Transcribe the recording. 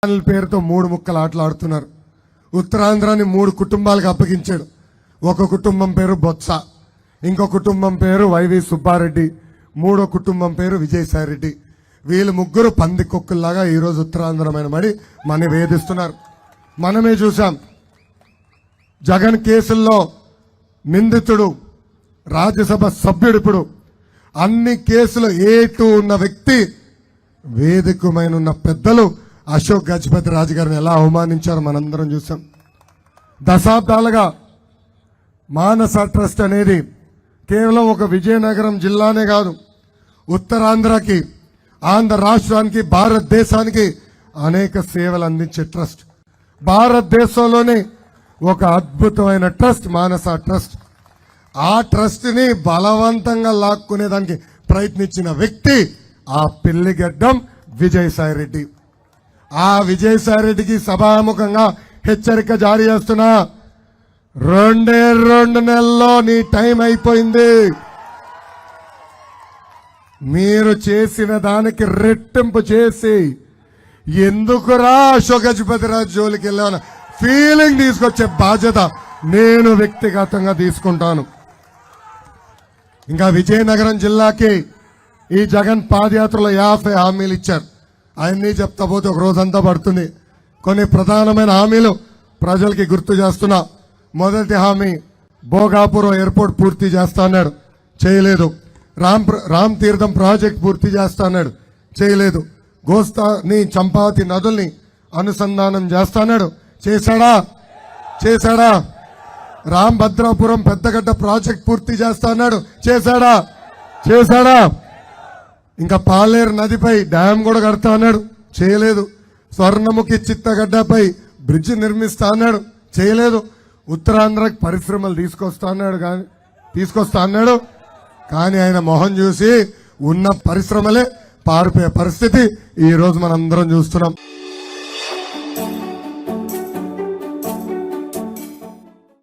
పేరుతో 3 ముక్కలు ఆటలాడుతున్నారు. ఉత్తరాంధ్రాని 3 కుటుంబాలకు అప్పగించాడు. ఒక కుటుంబం పేరు బొత్స, ఇంకో కుటుంబం పేరు వైవి సుబ్బారెడ్డి, మూడో కుటుంబం పేరు విజయసాయిరెడ్డి. వీళ్ళు ముగ్గురు పంది కుక్కల్లాగా ఈరోజు ఉత్తరాంధ్రమైన మడి మన వేధిస్తున్నారు. మనమే చూసాం, జగన్ కేసుల్లో నిందితుడు, రాజ్యసభ సభ్యుడు, ఇప్పుడు అన్ని కేసులు A2 ఉన్న వ్యక్తి, వేదికమైన ఉన్న పెద్దలు అశోక్ గజపతి రాజు గారిని ఎలా అవమానించారో మనందరం చూసాం. దశాబ్దాలుగా మానస ట్రస్ట్ అనేది కేవలం ఒక విజయనగరం జిల్లానే కాదు, ఉత్తరాంధ్రకి, ఆంధ్ర రాష్ట్రానికి, భారతదేశానికి అనేక సేవలు అందించే ట్రస్ట్. భారతదేశంలోనే ఒక అద్భుతమైన ట్రస్ట్ మానస ట్రస్ట్. ఆ ట్రస్ట్ ని బలవంతంగా లాక్కునేదానికి ప్రయత్నించిన వ్యక్తి ఆ పిల్లిగడ్డం విజయసాయిరెడ్డి. ఆ విజయసాయిరెడ్డికి సభాముఖంగా హెచ్చరిక జారీ చేస్తున్నా, 2 నెలల్లో నీ టైం అయిపోయింది. మీరు చేసిన దానికి రెట్టింపు చేసి ఎందుకురా అశోక్ గజపతిరాజు జోలికి వెళ్ళాను ఫీలింగ్ తీసుకొచ్చే బాధ్యత నేను వ్యక్తిగతంగా తీసుకుంటాను. ఇంకా విజయనగరం జిల్లాకి ఈ జగన్ పాదయాత్రలో 50 హామీలు ఇచ్చారు. అవన్నీ చెప్తా పోతే ఒక రోజంతా పడుతుంది. కొన్ని ప్రధానమైన హామీలు ప్రజలకి గుర్తు చేస్తున్నా. మొదటి హామీ, భోగాపురం ఎయిర్పోర్ట్ పూర్తి చేస్తా అన్నాడు, చేయలేదు. రామ్ తీర్థం ప్రాజెక్ట్ పూర్తి చేస్తా అన్నాడు, చేయలేదు. గోస్తాని చంపావతి నదుల్ని అనుసంధానం చేస్తాడు, చేశాడా? రామ్ భద్రాపురం పెద్దగడ్డ ప్రాజెక్ట్ పూర్తి చేస్తా అన్నాడు, చేశాడా? ఇంకా పాలేరు నదిపై డ్యాం కూడా కడతా అన్నాడు, చేయలేదు. స్వర్ణముఖి చిత్తగడ్డపై బ్రిడ్జ్ నిర్మిస్తా అన్నాడు, చేయలేదు. ఉత్తరాంధ్రకి పరిశ్రమలు తీసుకొస్తా అన్నాడు కానీ ఆయన మొహం చూసి ఉన్న పరిశ్రమలే పారిపోయే పరిస్థితి ఈ రోజు మనందరం చూస్తున్నాం.